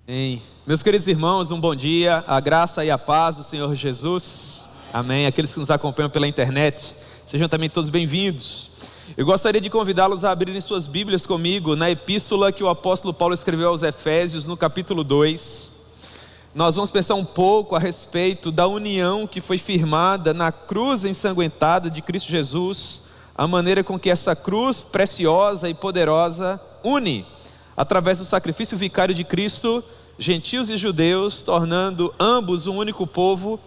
Amém. Meus queridos irmãos, um bom dia, a graça e a paz do Senhor Jesus, amém. Aqueles que nos acompanham pela internet, sejam também todos bem-vindos. Eu gostaria de convidá-los a abrirem suas Bíblias comigo na epístola que o apóstolo Paulo escreveu aos Efésios, no capítulo 2. Nós vamos pensar um pouco a respeito da união que foi firmada na cruz ensanguentada de Cristo Jesus, a maneira com que essa cruz preciosa e poderosa une, através do sacrifício vicário de Cristo, gentios e judeus, tornando ambos um único povo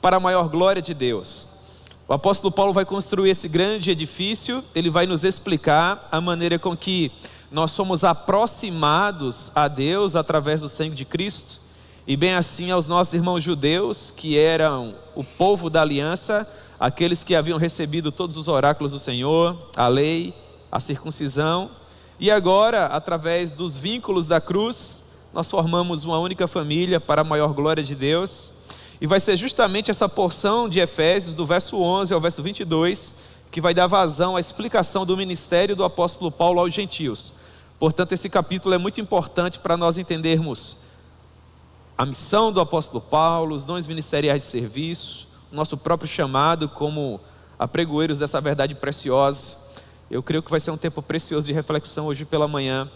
para a maior glória de Deus. O apóstolo Paulo vai construir esse grande edifício, ele vai nos explicar a maneira com que nós somos aproximados a Deus através do sangue de Cristo, e bem assim aos nossos irmãos judeus, que eram o povo da aliança, aqueles que haviam recebido todos os oráculos do Senhor, a lei, a circuncisão. E agora, através dos vínculos da cruz, nós formamos uma única família para a maior glória de Deus. E vai ser justamente essa porção de Efésios, do verso 11 ao verso 22, que vai dar vazão à explicação do ministério do apóstolo Paulo aos gentios. Portanto, esse capítulo é muito importante para nós entendermos a missão do apóstolo Paulo, os dons ministeriais de serviço, o nosso próprio chamado como apregoeiros dessa verdade preciosa. Eu creio que vai ser um tempo precioso de reflexão hoje pela manhã,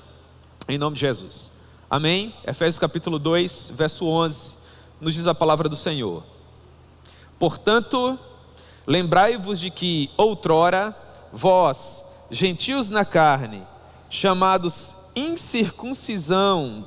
em nome de Jesus. Amém? Efésios capítulo 2, verso 11, nos diz a palavra do Senhor. Portanto, lembrai-vos de que outrora, vós, gentios na carne, chamados incircuncisão,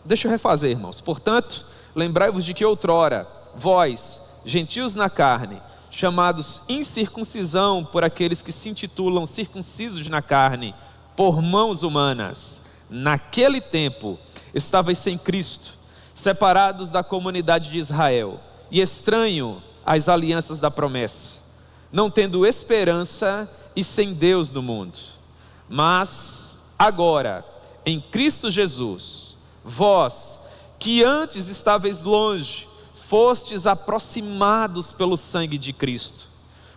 deixa eu refazer, irmãos. Portanto, lembrai-vos de que outrora, vós, gentios na carne, chamados incircuncisão por aqueles que se intitulam circuncisos na carne, por mãos humanas, naquele tempo estavais sem Cristo, separados da comunidade de Israel e estranho às alianças da promessa, não tendo esperança e sem Deus no mundo. Mas agora, em Cristo Jesus, vós que antes estáveis longe, fostes aproximados pelo sangue de Cristo,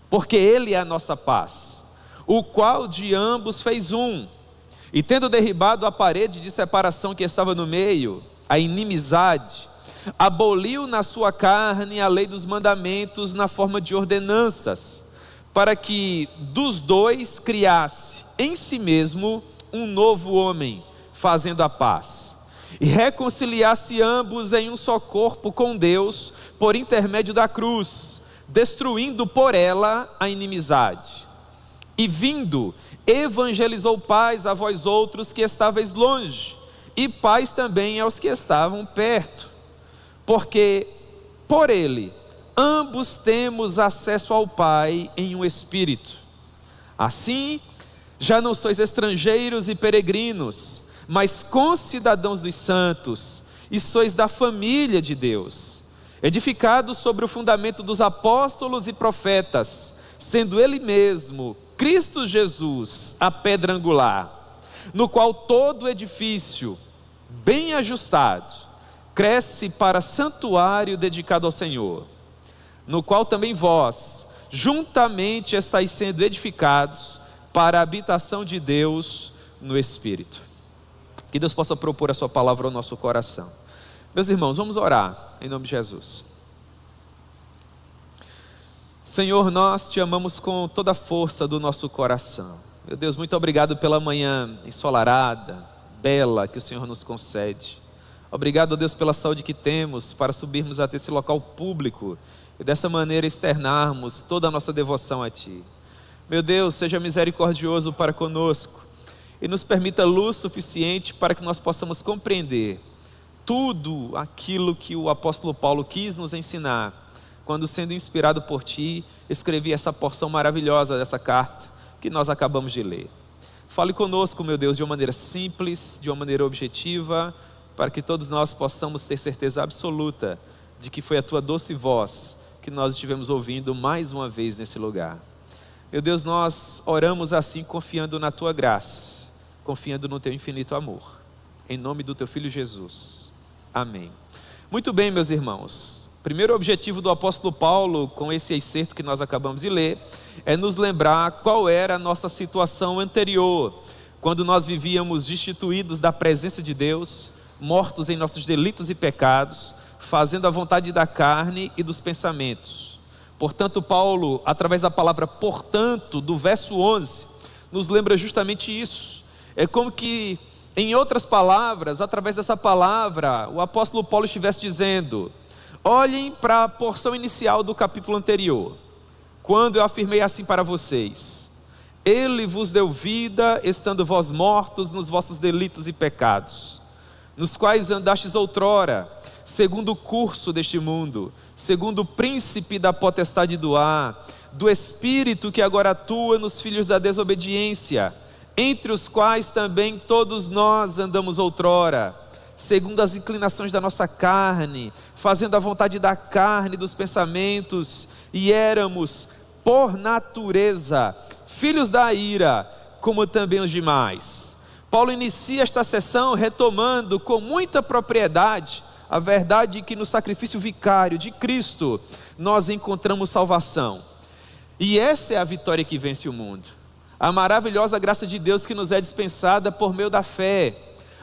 porque Ele é a nossa paz, o qual de ambos fez um, e tendo derribado a parede de separação que estava no meio, a inimizade, aboliu na sua carne a lei dos mandamentos na forma de ordenanças, para que dos dois criasse em si mesmo um novo homem, fazendo a paz, e reconciliasse ambos em um só corpo com Deus, por intermédio da cruz, destruindo por ela a inimizade. E vindo, evangelizou paz a vós outros que estáveis longe, e paz também aos que estavam perto, porque por ele ambos temos acesso ao Pai em um Espírito. Assim, já não sois estrangeiros e peregrinos, mas concidadãos dos santos, e sois da família de Deus, edificados sobre o fundamento dos apóstolos e profetas, sendo Ele mesmo, Cristo Jesus, a pedra angular, no qual todo edifício, bem ajustado, cresce para santuário dedicado ao Senhor, no qual também vós, juntamente estáis sendo edificados para a habitação de Deus no Espírito. Que Deus possa propor a sua palavra ao nosso coração. Meus irmãos, vamos orar em nome de Jesus. Senhor, nós te amamos com toda a força do nosso coração. Meu Deus, muito obrigado pela manhã ensolarada, bela, que o Senhor nos concede. Obrigado, Deus, pela saúde que temos para subirmos até esse local público e dessa maneira externarmos toda a nossa devoção a Ti. Meu Deus, seja misericordioso para conosco e nos permita luz suficiente para que nós possamos compreender tudo aquilo que o apóstolo Paulo quis nos ensinar, quando, sendo inspirado por Ti, escrevi essa porção maravilhosa dessa carta que nós acabamos de ler. Fale conosco, meu Deus, de uma maneira simples, de uma maneira objetiva, para que todos nós possamos ter certeza absoluta de que foi a Tua doce voz que nós estivemos ouvindo mais uma vez nesse lugar. Meu Deus, nós oramos assim, confiando na Tua graça, confiando no Teu infinito amor, em nome do Teu Filho Jesus, amém. Muito bem, meus irmãos, primeiro objetivo do apóstolo Paulo, com esse excerto que nós acabamos de ler, é nos lembrar qual era a nossa situação anterior, quando nós vivíamos destituídos da presença de Deus, mortos em nossos delitos e pecados, fazendo a vontade da carne e dos pensamentos. Portanto, Paulo, através da palavra portanto, do verso 11, nos lembra justamente isso. É como que, em outras palavras, através dessa palavra, o apóstolo Paulo estivesse dizendo: olhem para a porção inicial do capítulo anterior, quando eu afirmei assim para vocês: Ele vos deu vida, estando vós mortos nos vossos delitos e pecados, nos quais andastes outrora, segundo o curso deste mundo, segundo o príncipe da potestade do ar, do espírito que agora atua nos filhos da desobediência, entre os quais também todos nós andamos outrora, segundo as inclinações da nossa carne, fazendo a vontade da carne e dos pensamentos, e éramos, por natureza, filhos da ira, como também os demais. Paulo inicia esta sessão retomando com muita propriedade a verdade de que no sacrifício vicário de Cristo nós encontramos salvação. E essa é a vitória que vence o mundo. A maravilhosa graça de Deus que nos é dispensada por meio da fé.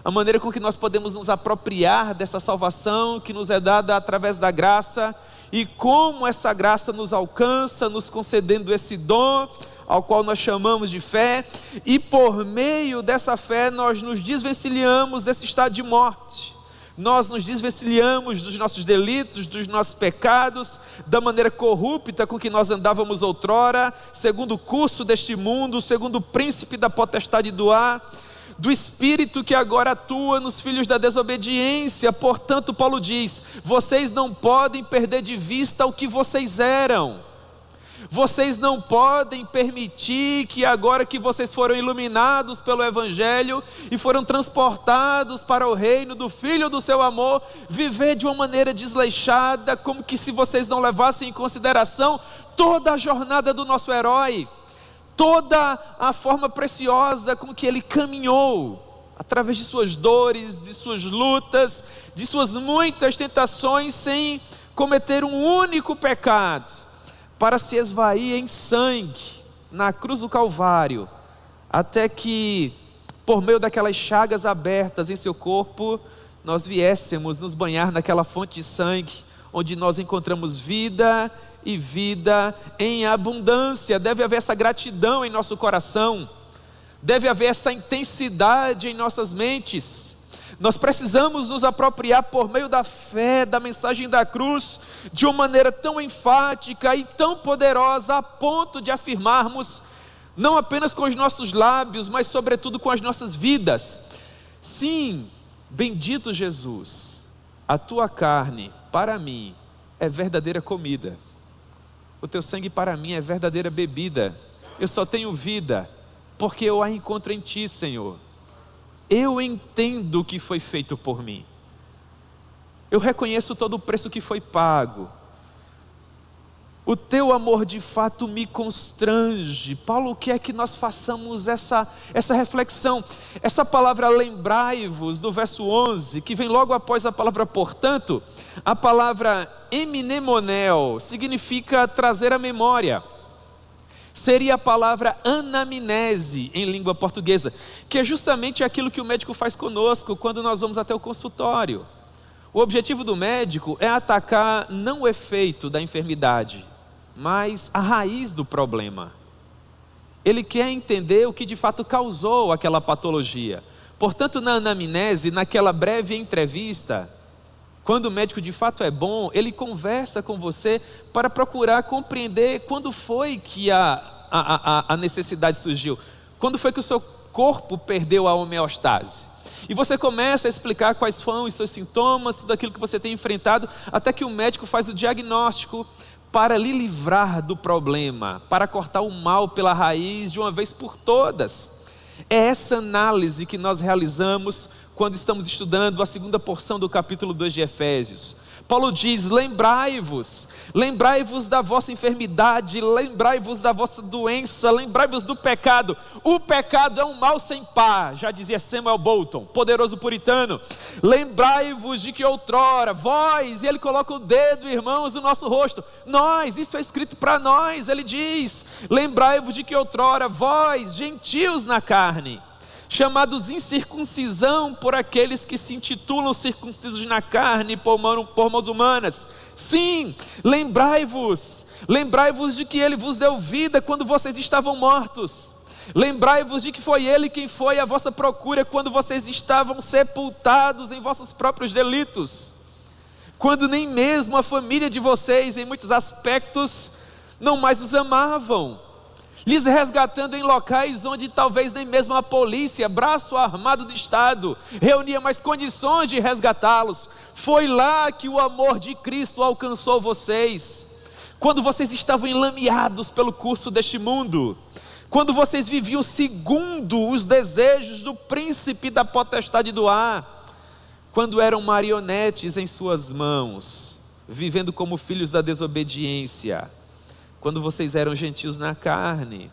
A maneira com que nós podemos nos apropriar dessa salvação que nos é dada através da graça, e como essa graça nos alcança, nos concedendo esse dom, ao qual nós chamamos de fé, e por meio dessa fé nós nos desvencilhamos desse estado de morte. Nós nos desvencilhamos dos nossos delitos, dos nossos pecados, da maneira corrupta com que nós andávamos outrora, segundo o curso deste mundo, segundo o príncipe da potestade do ar, do espírito que agora atua nos filhos da desobediência. Portanto, Paulo diz: vocês não podem perder de vista o que vocês eram. Vocês não podem permitir que agora que vocês foram iluminados pelo Evangelho e foram transportados para o reino do Filho do seu amor, viver de uma maneira desleixada, como que se vocês não levassem em consideração toda a jornada do nosso herói, toda a forma preciosa com que ele caminhou, através de suas dores, de suas lutas, de suas muitas tentações, sem cometer um único pecado, para se esvair em sangue na cruz do Calvário, até que, por meio daquelas chagas abertas em seu corpo, nós viéssemos nos banhar naquela fonte de sangue, onde nós encontramos vida e vida em abundância. Deve haver essa gratidão em nosso coração, deve haver essa intensidade em nossas mentes. Nós precisamos nos apropriar por meio da fé, da mensagem da cruz, de uma maneira tão enfática e tão poderosa, a ponto de afirmarmos, não apenas com os nossos lábios, mas sobretudo com as nossas vidas: sim, bendito Jesus, a tua carne para mim é verdadeira comida, o teu sangue para mim é verdadeira bebida. Eu só tenho vida porque eu a encontro em ti, Senhor. Eu entendo o que foi feito por mim, eu reconheço todo o preço que foi pago. O teu amor de fato me constrange. Paulo quer que nós façamos essa reflexão. Essa palavra lembrai-vos, do verso 11, que vem logo após a palavra portanto, a palavra eminemonel, significa trazer à memória. Seria a palavra anamnese em língua portuguesa, que é justamente aquilo que o médico faz conosco quando nós vamos até o consultório. O objetivo do médico é atacar não o efeito da enfermidade, mas a raiz do problema. Ele quer entender o que de fato causou aquela patologia. Portanto, na anamnese, naquela breve entrevista, quando o médico de fato é bom, ele conversa com você para procurar compreender quando foi que a necessidade surgiu, quando foi que o seu corpo perdeu a homeostase. E você começa a explicar quais foram os seus sintomas, tudo aquilo que você tem enfrentado, até que o médico faz o diagnóstico para lhe livrar do problema, para cortar o mal pela raiz de uma vez por todas. É essa análise que nós realizamos quando estamos estudando a segunda porção do capítulo 2 de Efésios. Paulo diz: lembrai-vos da vossa enfermidade, lembrai-vos da vossa doença, lembrai-vos do pecado. O pecado é um mal sem par, já dizia Samuel Bolton, poderoso puritano. Lembrai-vos de que outrora, vós, e ele coloca o dedo, irmãos, no nosso rosto, nós, isso é escrito para nós. Ele diz: lembrai-vos de que outrora, vós, gentios na carne, chamados incircuncisão por aqueles que se intitulam circuncisos na carne por mãos humanas. Sim, lembrai-vos de que Ele vos deu vida quando vocês estavam mortos. Lembrai-vos de que foi Ele quem foi à vossa procura quando vocês estavam sepultados em vossos próprios delitos, quando nem mesmo a família de vocês, em muitos aspectos, não mais os amavam, lhes resgatando em locais onde talvez nem mesmo a polícia, braço armado do Estado, reunia mais condições de resgatá-los. Foi lá que o amor de Cristo alcançou vocês, quando vocês estavam enlameados pelo curso deste mundo, quando vocês viviam segundo os desejos do príncipe da potestade do ar, quando eram marionetes em suas mãos, vivendo como filhos da desobediência, quando vocês eram gentios na carne.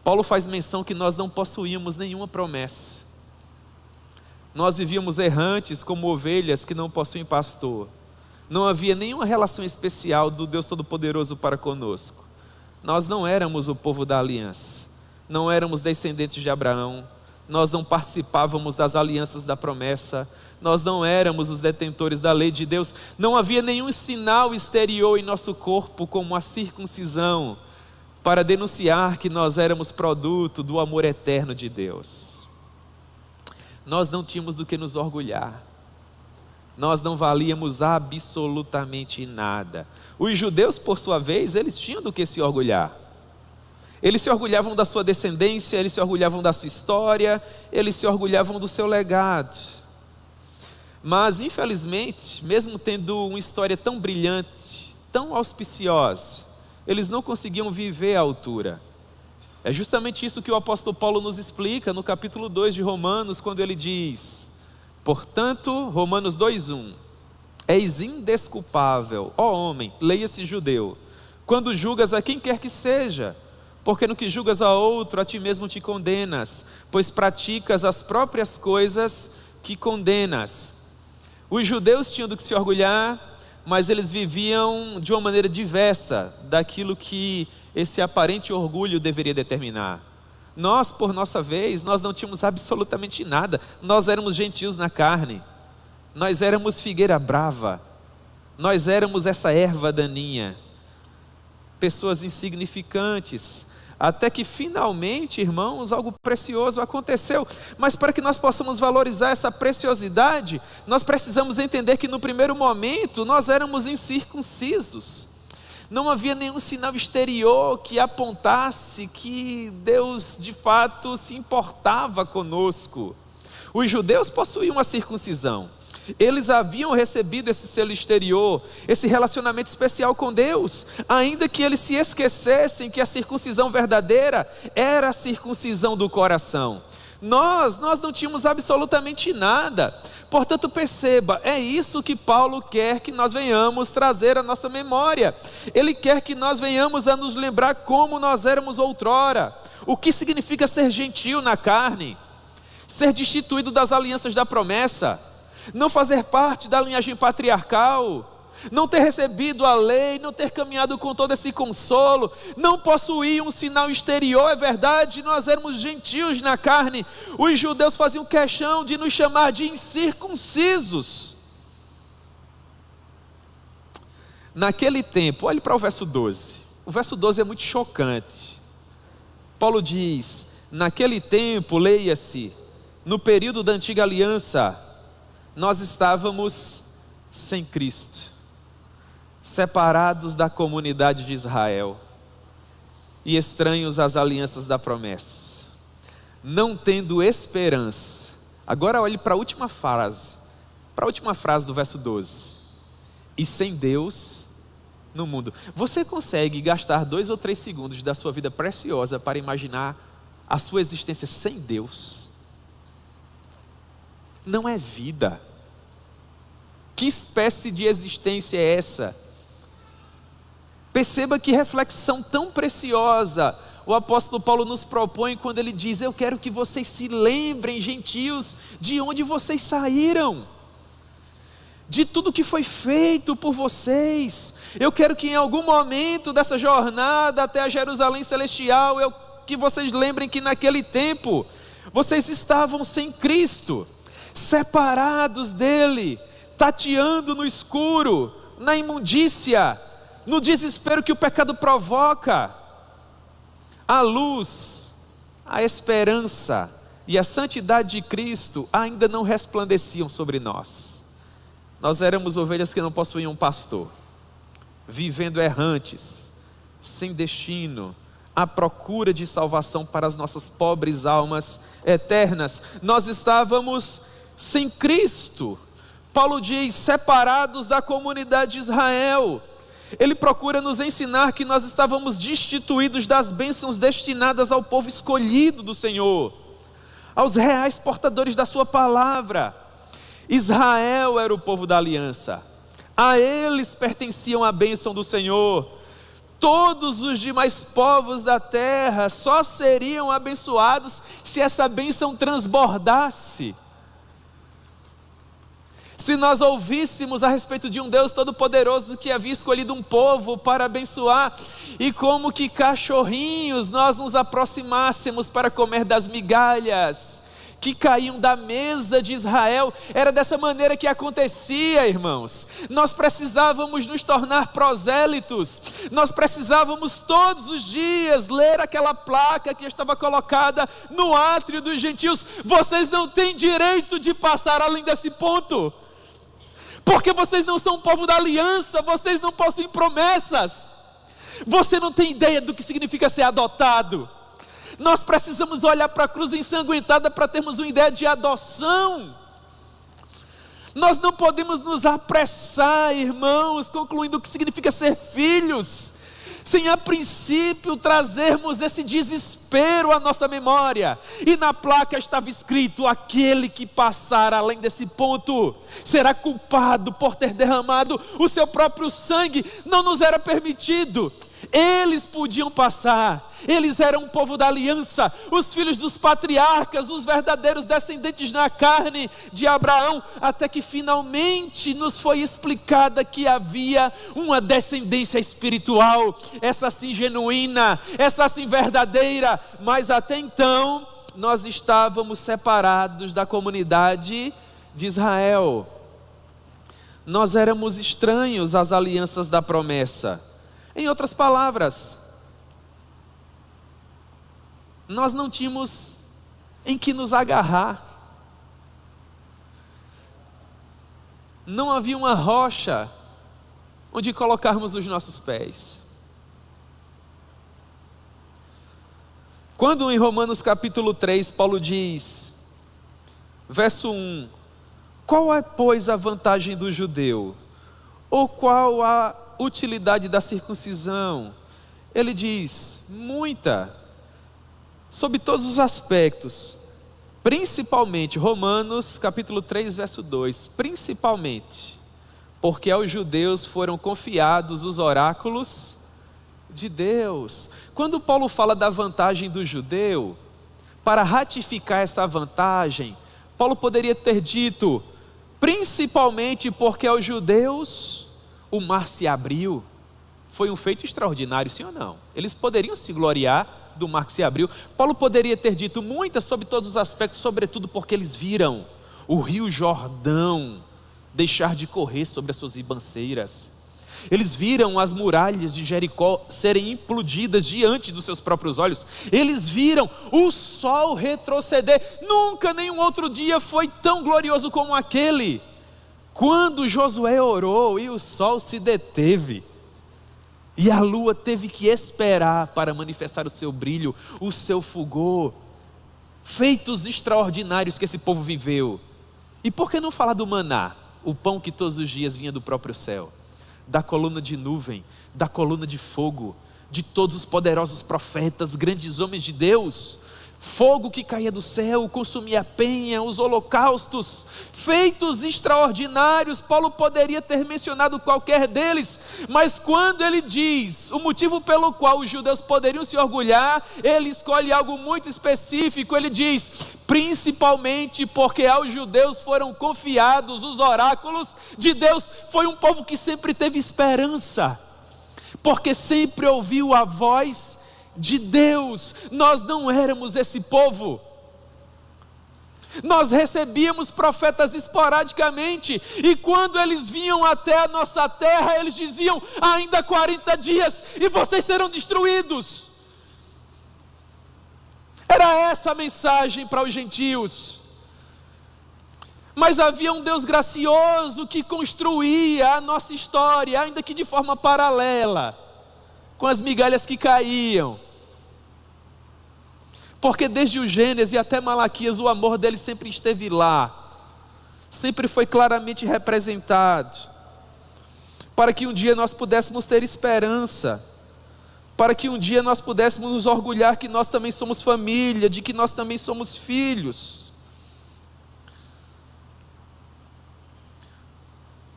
Paulo faz menção que nós não possuíamos nenhuma promessa. Nós vivíamos errantes como ovelhas que não possuem pastor. Não havia nenhuma relação especial do Deus Todo-Poderoso para conosco. Nós não éramos o povo da aliança, não éramos descendentes de Abraão, nós não participávamos das alianças da promessa, nós não éramos os detentores da lei de Deus, não havia nenhum sinal exterior em nosso corpo como a circuncisão, para denunciar que nós éramos produto do amor eterno de Deus. Nós não tínhamos do que nos orgulhar, nós não valíamos absolutamente nada. Os judeus, por sua vez, eles tinham do que se orgulhar. Eles se orgulhavam da sua descendência, eles se orgulhavam da sua história, eles se orgulhavam do seu legado. Mas infelizmente, mesmo tendo uma história tão brilhante, tão auspiciosa, eles não conseguiam viver à altura. É justamente isso que o apóstolo Paulo nos explica no capítulo 2 de Romanos, quando ele diz: portanto, Romanos 2:1, és indesculpável, ó homem, leia-se judeu, quando julgas a quem quer que seja, porque no que julgas a outro, a ti mesmo te condenas, pois praticas as próprias coisas que condenas. Os judeus tinham do que se orgulhar, mas eles viviam de uma maneira diversa daquilo que esse aparente orgulho deveria determinar. Nós, por nossa vez, nós não tínhamos absolutamente nada. Nós éramos gentios na carne, nós éramos figueira brava, nós éramos essa erva daninha, pessoas insignificantes, até que finalmente, irmãos, algo precioso aconteceu. Mas para que nós possamos valorizar essa preciosidade, nós precisamos entender que no primeiro momento nós éramos incircuncisos. Não havia nenhum sinal exterior que apontasse que Deus de fato se importava conosco. Os judeus possuíam a circuncisão. Eles haviam recebido esse selo exterior, esse relacionamento especial com Deus, ainda que eles se esquecessem que a circuncisão verdadeira era a circuncisão do coração. Nós não tínhamos absolutamente nada. Portanto, perceba, é isso que Paulo quer que nós venhamos trazer à nossa memória. Ele quer que nós venhamos a nos lembrar como nós éramos outrora. O que significa ser gentio na carne? Ser destituído das alianças da promessa, não fazer parte da linhagem patriarcal, não ter recebido a lei, não ter caminhado com todo esse consolo, não possuir um sinal exterior. É verdade, nós éramos gentios na carne. Os judeus faziam questão de nos chamar de incircuncisos. Naquele tempo, olhe para o verso 12. O verso 12 é muito chocante. Paulo diz: naquele tempo, leia-se, no período da antiga aliança, nós estávamos sem Cristo, separados da comunidade de Israel e estranhos às alianças da promessa, não tendo esperança. Agora olhe para a última frase do verso 12: e sem Deus no mundo. Você consegue gastar 2 ou 3 segundos da sua vida preciosa para imaginar a sua existência sem Deus? Não é vida. Que espécie de existência é essa? Perceba que reflexão tão preciosa o apóstolo Paulo nos propõe quando ele diz: eu quero que vocês se lembrem, gentios, de onde vocês saíram, de tudo que foi feito por vocês. Eu quero que em algum momento dessa jornada até a Jerusalém Celestial, que vocês lembrem que naquele tempo Vocês estavam sem Cristo, separados dele, tateando no escuro, na imundícia, no desespero que o pecado provoca. A luz, a esperança e a santidade de Cristo ainda não resplandeciam sobre nós. Nós éramos ovelhas que não possuíam pastor, vivendo errantes, sem destino, à procura de salvação para as nossas pobres almas eternas. Nós estávamos sem Cristo. Paulo diz, separados da comunidade de Israel. Ele procura nos ensinar que nós estávamos destituídos das bênçãos destinadas ao povo escolhido do Senhor, aos reais portadores da sua palavra. Israel era o povo da aliança, a eles pertenciam a bênção do Senhor. Todos os demais povos da terra só seriam abençoados se essa bênção transbordasse. Se nós ouvíssemos a respeito de um Deus Todo-Poderoso que havia escolhido um povo para abençoar, e como que cachorrinhos nós nos aproximássemos para comer das migalhas que caíam da mesa de Israel. Era dessa maneira que acontecia, irmãos. Nós precisávamos nos tornar prosélitos, nós precisávamos todos os dias ler aquela placa que estava colocada no átrio dos gentios: vocês não têm direito de passar além desse ponto, porque vocês não são o povo da aliança, vocês não possuem promessas, você não tem ideia do que significa ser adotado. Nós precisamos olhar para a cruz ensanguentada para termos uma ideia de adoção. Nós não podemos nos apressar, irmãos, concluindo o que significa ser filhos, sem a princípio trazermos esse desespero à nossa memória. E na placa estava escrito: aquele que passar além desse ponto será culpado por ter derramado o seu próprio sangue. Não nos era permitido. Eles podiam passar, eles eram o povo da aliança, os filhos dos patriarcas, os verdadeiros descendentes na carne de Abraão, até que finalmente nos foi explicada que havia uma descendência espiritual, essa sim genuína, essa sim verdadeira. Mas até então nós estávamos separados da comunidade de Israel, nós éramos estranhos às alianças da promessa. Em outras palavras, nós não tínhamos em que nos agarrar, não havia uma rocha onde colocarmos os nossos pés. Quando em Romanos capítulo 3, Paulo diz, verso 1, qual é, pois, a vantagem do judeu? Ou qual a utilidade da circuncisão? Ele diz, muita, sob todos os aspectos, principalmente, Romanos capítulo 3, verso 2, principalmente, porque aos judeus foram confiados os oráculos de Deus. Quando Paulo fala da vantagem do judeu, para ratificar essa vantagem, Paulo poderia ter dito, principalmente porque aos judeus o mar se abriu. Foi um feito extraordinário, sim ou não? Eles poderiam se gloriar do mar que se abriu. Paulo poderia ter dito muitas sobre todos os aspectos, sobretudo porque eles viram o rio Jordão deixar de correr sobre as suas ribanceiras. Eles viram as muralhas de Jericó serem implodidas diante dos seus próprios olhos. Eles viram o sol retroceder. Nunca nenhum outro dia foi tão glorioso como aquele. Quando Josué orou e o sol se deteve, e a lua teve que esperar para manifestar o seu brilho, o seu fulgor, feitos extraordinários que esse povo viveu. E por que não falar do maná, o pão que todos os dias vinha do próprio céu, da coluna de nuvem, da coluna de fogo, de todos os poderosos profetas, grandes homens de Deus, fogo que caía do céu, consumia a penha, os holocaustos, feitos extraordinários. Paulo poderia ter mencionado qualquer deles, mas quando ele diz o motivo pelo qual os judeus poderiam se orgulhar, ele escolhe algo muito específico. Ele diz, principalmente porque aos judeus foram confiados os oráculos de Deus. Foi um povo que sempre teve esperança, porque sempre ouviu a voz de Deus. Nós não éramos esse povo. Nós recebíamos profetas esporadicamente, e quando eles vinham até a nossa terra, eles diziam: ainda 40 dias e vocês serão destruídos. Era essa a mensagem para os gentios. Mas havia um Deus gracioso que construía a nossa história, ainda que de forma paralela, com as migalhas que caíam. Porque desde o Gênesis até Malaquias, o amor dele sempre esteve lá, sempre foi claramente representado, para que um dia nós pudéssemos ter esperança, para que um dia nós pudéssemos nos orgulhar que nós também somos família, de que nós também somos filhos.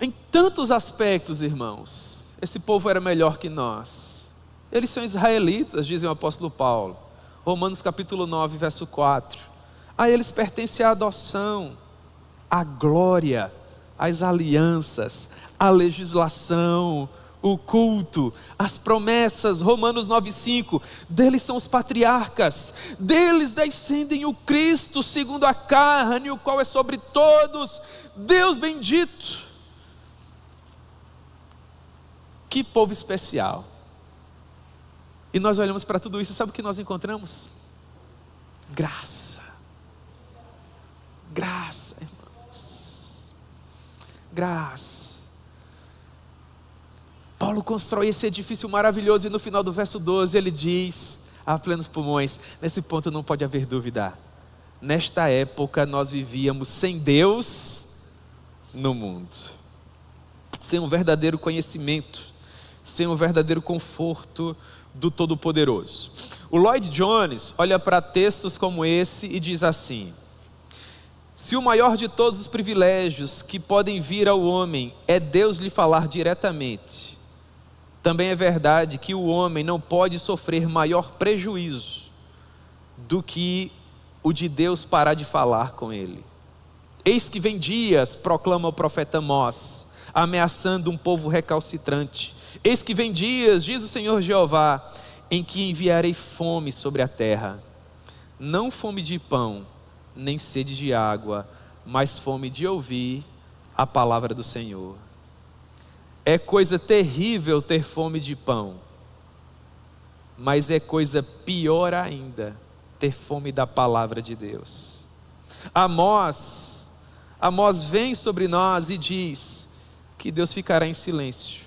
Em tantos aspectos, irmãos, esse povo era melhor que nós. Eles são israelitas, diz o apóstolo Paulo. Romanos capítulo 9, verso 4. A eles pertence a adoção, a glória, as alianças, a legislação, o culto, as promessas. Romanos 9, 5. Deles são os patriarcas, deles descendem o Cristo segundo a carne, o qual é sobre todos, Deus bendito. Que povo especial. E nós olhamos para tudo isso e sabe o que nós encontramos? Graça. Graça, irmãos. Graça. Paulo constrói esse edifício maravilhoso e no final do verso 12 ele diz, a plenos pulmões, nesse ponto não pode haver dúvida. Nesta época nós vivíamos sem Deus no mundo. Sem um verdadeiro conhecimento, sem um verdadeiro conforto do Todo-Poderoso. O Lloyd Jones olha para textos como esse e diz assim: se o maior de todos os privilégios que podem vir ao homem é Deus lhe falar diretamente, também é verdade que o homem não pode sofrer maior prejuízo do que o de Deus parar de falar com ele. Eis que vem dias, proclama o profeta Amós, ameaçando um povo recalcitrante. Eis que vem dias, diz o Senhor Jeová, em que enviarei fome sobre a terra, não fome de pão, nem sede de água, mas fome de ouvir a palavra do Senhor. É coisa terrível ter fome de pão, mas é coisa pior ainda ter fome da palavra de Deus. Amós vem sobre nós e diz que Deus ficará em silêncio,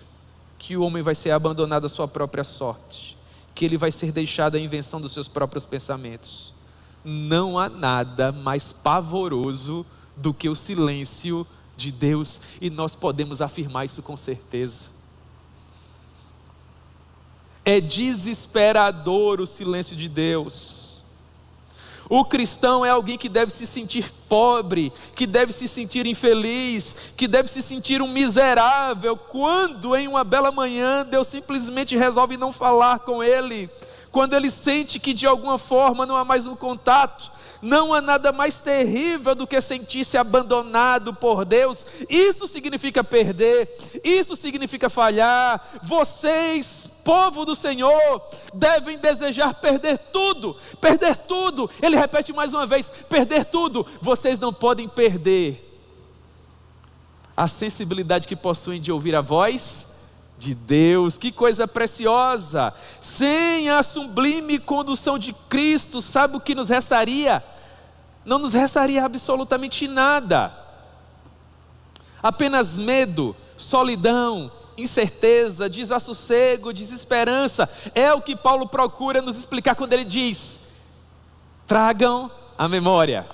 que o homem vai ser abandonado à sua própria sorte, que ele vai ser deixado à invenção dos seus próprios pensamentos. Não há nada mais pavoroso do que o silêncio de Deus, e nós podemos afirmar isso com certeza. É desesperador o silêncio de Deus. O cristão é alguém que deve se sentir pobre, que deve se sentir infeliz, que deve se sentir um miserável, quando em uma bela manhã Deus simplesmente resolve não falar com ele, quando ele sente que de alguma forma não há mais um contato. Não há nada mais terrível do que sentir-se abandonado por Deus. Isso significa perder, isso significa falhar. Vocês, povo do Senhor, devem desejar perder tudo, perder tudo. Ele repete mais uma vez, perder tudo. Vocês não podem perder a sensibilidade que possuem de ouvir a voz de Deus. Que coisa preciosa! Sem a sublime condução de Cristo, sabe o que nos restaria? Não nos restaria absolutamente nada. Apenas medo, solidão, incerteza, desassossego, desesperança. É o que Paulo procura nos explicar quando ele diz: tragam a memória,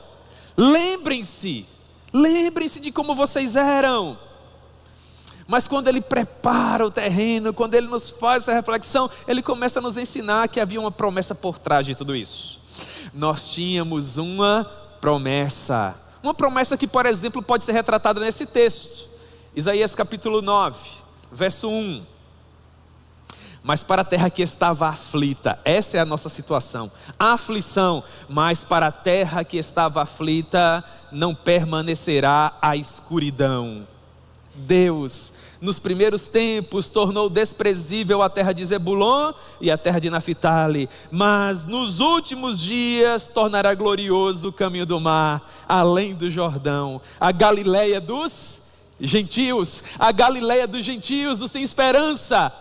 lembrem-se de como vocês eram. Mas quando ele prepara o terreno, quando ele nos faz essa reflexão, ele começa a nos ensinar que havia uma promessa por trás de tudo isso. Nós tínhamos uma promessa que, por exemplo, pode ser retratada nesse texto, Isaías capítulo 9, verso 1. Mas para a terra que estava aflita, essa é a nossa situação, a aflição, mas para a terra que estava aflita, não permanecerá a escuridão. Deus nos primeiros tempos tornou desprezível a terra de Zebulon e a terra de Naphtali, mas nos últimos dias tornará glorioso o caminho do mar, além do Jordão, a Galileia dos gentios, a Galileia dos gentios, dos sem esperança,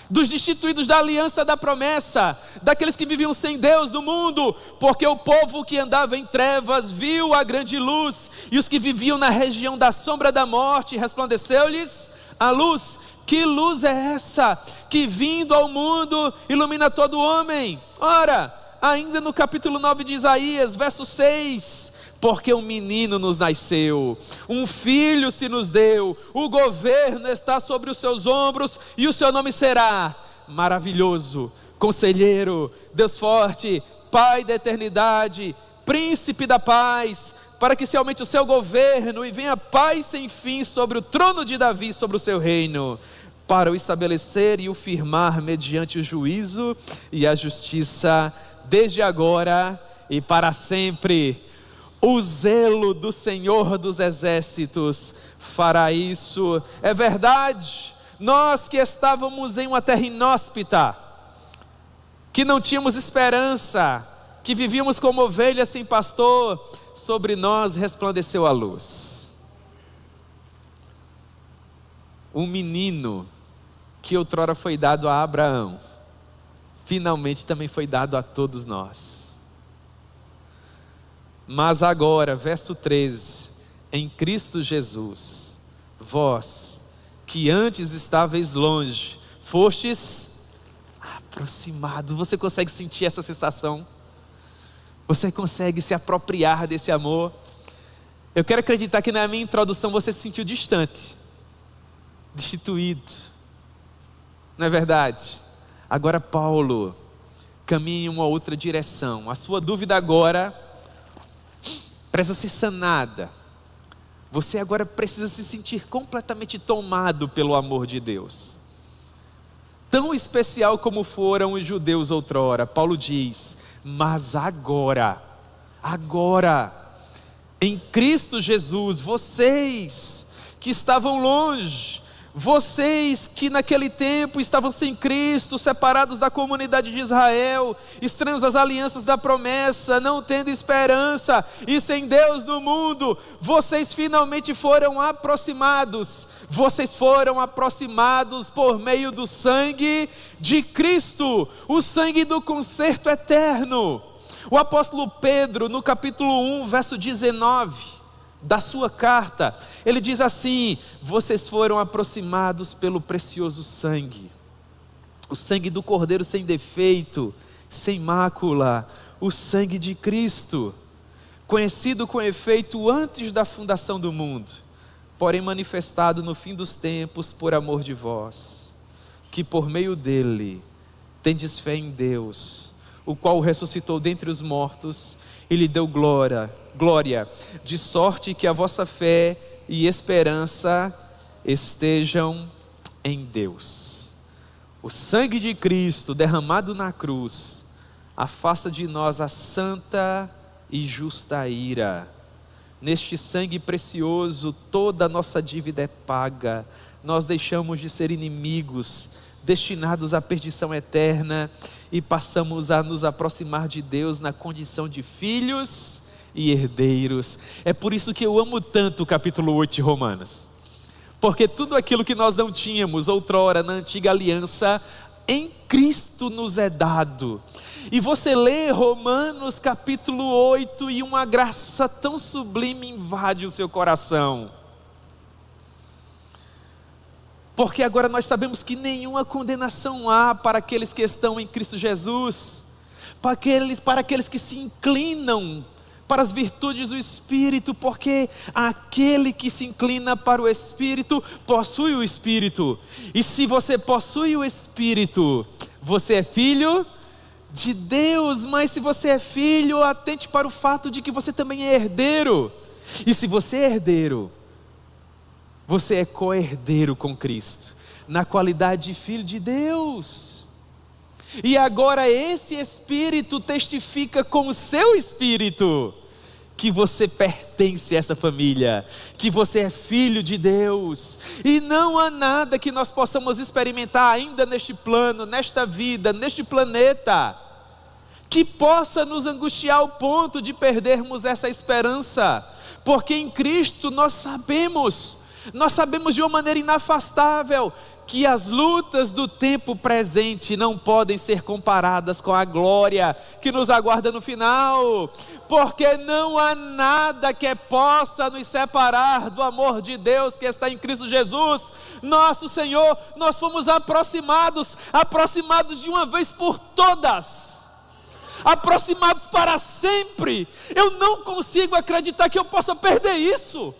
dos destituídos da aliança da promessa, daqueles que viviam sem Deus no mundo, porque o povo que andava em trevas viu a grande luz, e os que viviam na região da sombra da morte, resplandeceu-lhes a luz. Que luz é essa que vindo ao mundo ilumina todo homem? Ora, ainda no capítulo 9 de Isaías, verso 6, porque um menino nos nasceu, um filho se nos deu, o governo está sobre os seus ombros, e o seu nome será Maravilhoso, Conselheiro, Deus Forte, Pai da Eternidade, Príncipe da Paz, para que se aumente o seu governo e venha paz sem fim sobre o trono de Davi, sobre o seu reino, para o estabelecer e o firmar mediante o juízo e a justiça, desde agora e para sempre. O zelo do Senhor dos Exércitos fará isso. É verdade, nós que estávamos em uma terra inóspita, que não tínhamos esperança, que vivíamos como ovelhas sem pastor, sobre nós resplandeceu a luz. Um menino que outrora foi dado a Abraão, finalmente também foi dado a todos nós. Mas agora, verso 13, em Cristo Jesus, vós, que antes estáveis longe, fostes aproximados. Você consegue sentir essa sensação? Você consegue se apropriar desse amor? Eu quero acreditar que na minha introdução você se sentiu distante, destituído, não é verdade? Agora Paulo caminha em uma outra direção. A sua dúvida agora precisa ser sanada. Você agora precisa se sentir completamente tomado pelo amor de Deus, tão especial como foram os judeus outrora. Paulo diz: mas agora, em Cristo Jesus, vocês que estavam longe, vocês que naquele tempo estavam sem Cristo, separados da comunidade de Israel, estranhos às alianças da promessa, não tendo esperança e sem Deus no mundo, vocês finalmente foram aproximados. Vocês foram aproximados por meio do sangue de Cristo, o sangue do conserto eterno. O apóstolo Pedro, no capítulo 1, verso 19 da sua carta, ele diz assim: vocês foram aproximados pelo precioso sangue, o sangue do Cordeiro sem defeito, sem mácula, o sangue de Cristo, conhecido com efeito antes da fundação do mundo, porém manifestado no fim dos tempos por amor de vós, que por meio dele tendes fé em Deus, o qual o ressuscitou dentre os mortos e lhe deu glória, de sorte que a vossa fé e esperança estejam em Deus. O sangue de Cristo derramado na cruz afasta de nós a santa e justa ira. Neste sangue precioso toda a nossa dívida é paga. Nós deixamos de ser inimigos, destinados à perdição eterna, e passamos a nos aproximar de Deus na condição de filhos e herdeiros. É por isso que eu amo tanto o capítulo 8 de Romanos, porque tudo aquilo que nós não tínhamos outrora na antiga aliança, em Cristo nos é dado. E você lê Romanos capítulo 8 e uma graça tão sublime invade o seu coração, porque agora nós sabemos que nenhuma condenação há para aqueles que estão em Cristo Jesus, para aqueles que se inclinam para as virtudes do Espírito, porque aquele que se inclina para o Espírito, possui o Espírito. E se você possui o Espírito, você é filho de Deus. Mas se você é filho, atente para o fato de que você também é herdeiro. E se você é herdeiro, você é co-herdeiro com Cristo, na qualidade de filho de Deus. E agora esse Espírito testifica com o seu Espírito que você pertence a essa família, que você é filho de Deus, e não há nada que nós possamos experimentar ainda neste plano, nesta vida, neste planeta, que possa nos angustiar ao ponto de perdermos essa esperança, porque em Cristo nós sabemos de uma maneira inafastável, que as lutas do tempo presente não podem ser comparadas com a glória que nos aguarda no final, porque não há nada que possa nos separar do amor de Deus que está em Cristo Jesus, nosso Senhor. Nós fomos aproximados de uma vez por todas, aproximados para sempre. Eu não consigo acreditar que eu possa perder isso.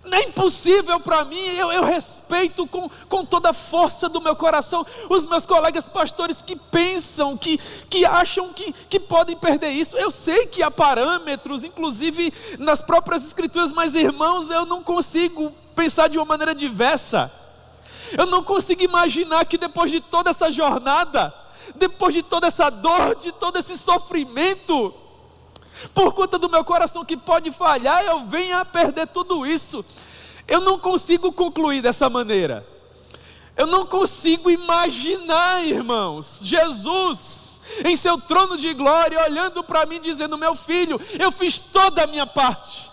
Não é impossível para mim. Eu respeito com toda a força do meu coração os meus colegas pastores que pensam, que acham que podem perder isso. Eu sei que há parâmetros, inclusive nas próprias escrituras, mas irmãos, eu não consigo pensar de uma maneira diversa. Eu não consigo imaginar que depois de toda essa jornada, depois de toda essa dor, de todo esse sofrimento, por conta do meu coração que pode falhar, eu venho a perder tudo isso. Eu não consigo concluir dessa maneira. Eu não consigo imaginar, irmãos, Jesus em seu trono de glória, olhando para mim dizendo: meu filho, eu fiz toda a minha parte,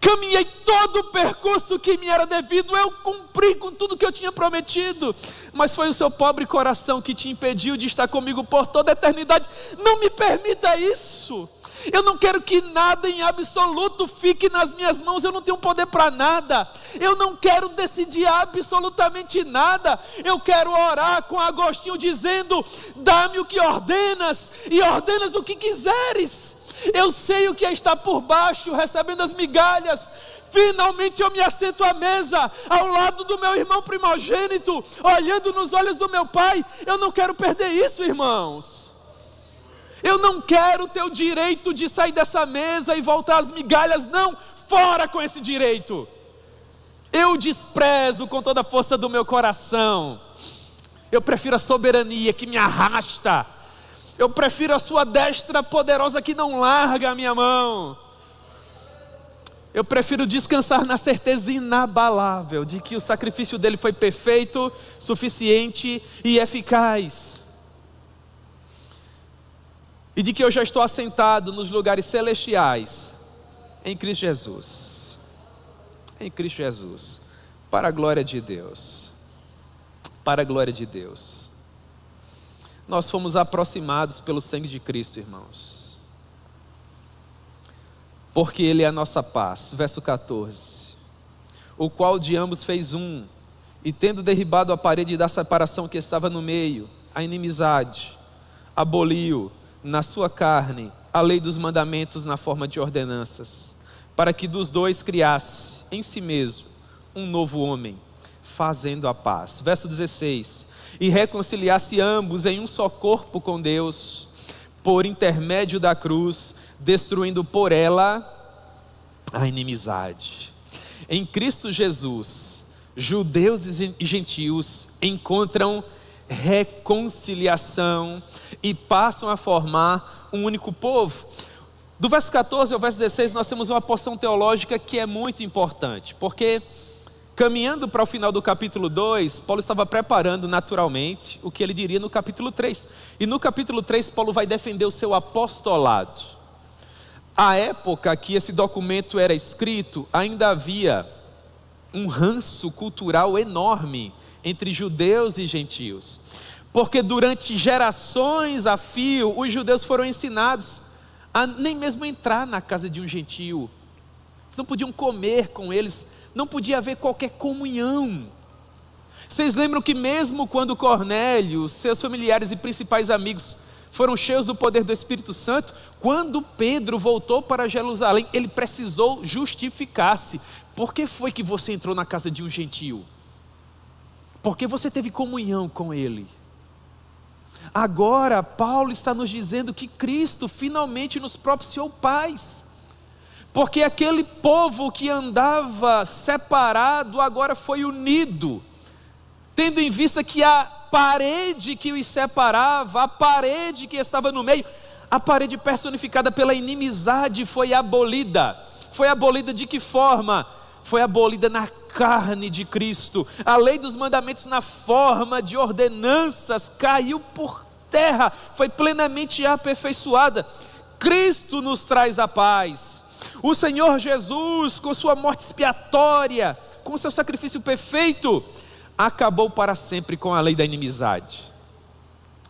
caminhei todo o percurso que me era devido, eu cumpri com tudo que eu tinha prometido, mas foi o seu pobre coração que te impediu de estar comigo por toda a eternidade. Não me permita isso. Eu não quero que nada em absoluto fique nas minhas mãos. Eu não tenho poder para nada. Eu não quero decidir absolutamente nada. Eu quero orar com Agostinho dizendo: dá-me o que ordenas, e ordenas o que quiseres. Eu sei o que é estar por baixo, recebendo as migalhas. Finalmente eu me assento à mesa, ao lado do meu irmão primogênito, olhando nos olhos do meu pai. Eu não quero perder isso, irmãos. Eu não quero ter o direito de sair dessa mesa e voltar às migalhas. Não, fora com esse direito. Eu desprezo com toda a força do meu coração. Eu prefiro a soberania que me arrasta. Eu prefiro a sua destra poderosa que não larga a minha mão. Eu prefiro descansar na certeza inabalável de que o sacrifício dele foi perfeito, suficiente e eficaz. E de que eu já estou assentado nos lugares celestiais em Cristo Jesus. Em Cristo Jesus. Para a glória de Deus. Para a glória de Deus. Nós fomos aproximados pelo sangue de Cristo, irmãos. Porque Ele é a nossa paz. Verso 14. O qual de ambos fez um, e tendo derribado a parede da separação que estava no meio, a inimizade, aboliu na sua carne a lei dos mandamentos na forma de ordenanças, para que dos dois criasse em si mesmo um novo homem, fazendo a paz. Verso 16. E reconciliasse ambos em um só corpo com Deus, por intermédio da cruz, destruindo por ela a inimizade. Em Cristo Jesus, judeus e gentios encontram reconciliação e passam a formar um único povo. Do verso 14 ao verso 16 nós temos uma porção teológica que é muito importante, porque caminhando para o final do capítulo 2, Paulo estava preparando naturalmente o que ele diria no capítulo 3. E no capítulo 3 Paulo vai defender o seu apostolado. À época que esse documento era escrito, ainda havia um ranço cultural enorme entre judeus e gentios, porque durante gerações a fio, os judeus foram ensinados a nem mesmo entrar na casa de um gentio. Não podiam comer com eles, não podia haver qualquer comunhão. Vocês lembram que mesmo quando Cornélio, seus familiares e principais amigos foram cheios do poder do Espírito Santo, quando Pedro voltou para Jerusalém, ele precisou justificar-se. Por que foi que você entrou na casa de um gentio? Porque você teve comunhão com ele. Agora Paulo está nos dizendo que Cristo finalmente nos propiciou paz, porque aquele povo que andava separado agora foi unido, tendo em vista que a parede que os separava, a parede que estava no meio, A parede personificada pela inimizade foi abolida. Foi abolida de que forma? Foi abolida na carne de Cristo. A lei dos mandamentos na forma de ordenanças caiu por terra, foi plenamente aperfeiçoada. Cristo nos traz a paz. O Senhor Jesus, com sua morte expiatória, com seu sacrifício perfeito, acabou para sempre com a lei da inimizade,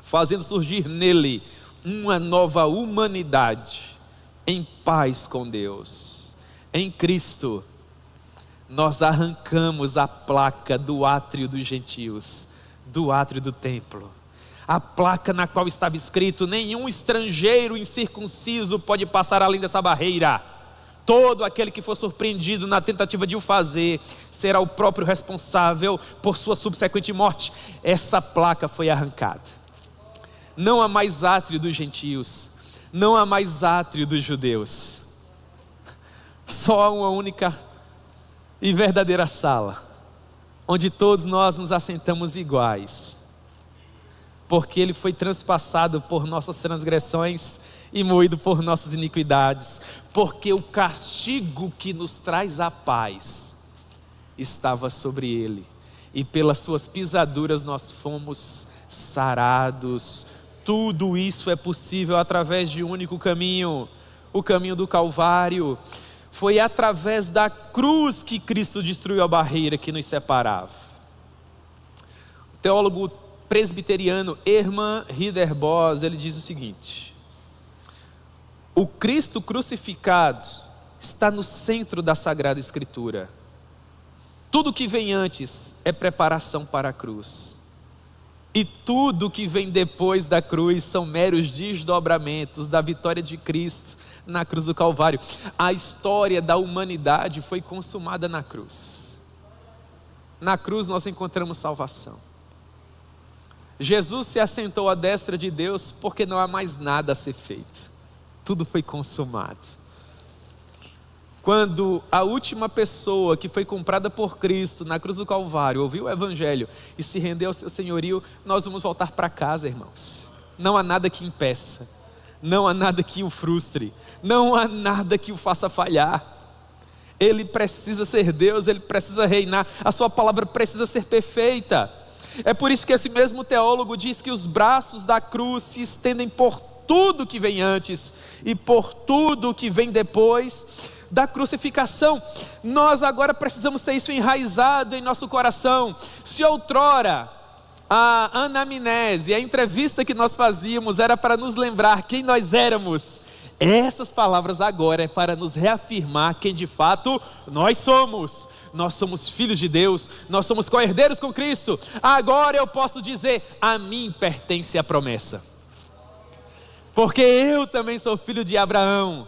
fazendo surgir nele uma nova humanidade, em paz com Deus. Em Cristo, nós arrancamos a placa do átrio dos gentios, do átrio do templo, a placa na qual estava escrito: nenhum estrangeiro incircunciso pode passar além dessa barreira. Todo aquele que for surpreendido na tentativa de o fazer, será o próprio responsável por sua subsequente morte. Essa placa foi arrancada. Não há mais átrio dos gentios, não há mais átrio dos judeus. Só há uma única e verdadeira sala, onde todos nós nos assentamos iguais, porque Ele foi transpassado por nossas transgressões e moído por nossas iniquidades, porque o castigo que nos traz a paz estava sobre Ele, e pelas suas pisaduras nós fomos sarados. Tudo isso é possível através de um único caminho, o caminho do Calvário. Foi através da cruz que Cristo destruiu a barreira que nos separava. O teólogo presbiteriano Hermann Ridderbos, ele diz o seguinte: o Cristo crucificado está no centro da Sagrada Escritura. Tudo que vem antes é preparação para a cruz, e tudo que vem depois da cruz são meros desdobramentos da vitória de Cristo na cruz do Calvário. A história da humanidade foi consumada na cruz. Na cruz nós encontramos salvação. Jesus se assentou à destra de Deus porque não há mais nada a ser feito. Tudo foi consumado. Quando a última pessoa que foi comprada por Cristo na cruz do Calvário ouviu o Evangelho e se rendeu ao seu senhorio, nós vamos voltar para casa, irmãos. Não há nada que impeça, não há nada que o frustre, não há nada que o faça falhar. Ele precisa ser Deus, Ele precisa reinar, a sua palavra precisa ser perfeita. É por isso que esse mesmo teólogo diz que os braços da cruz se estendem por tudo que vem antes e por tudo que vem depois da crucificação. Nós agora precisamos ter isso enraizado em nosso coração. Se outrora a anamnese, a entrevista que nós fazíamos era para nos lembrar quem nós éramos, essas palavras agora é para nos reafirmar quem de fato nós somos. Nós somos filhos de Deus, nós somos co-herdeiros com Cristo. Agora eu posso dizer: a mim pertence a promessa, porque eu também sou filho de Abraão,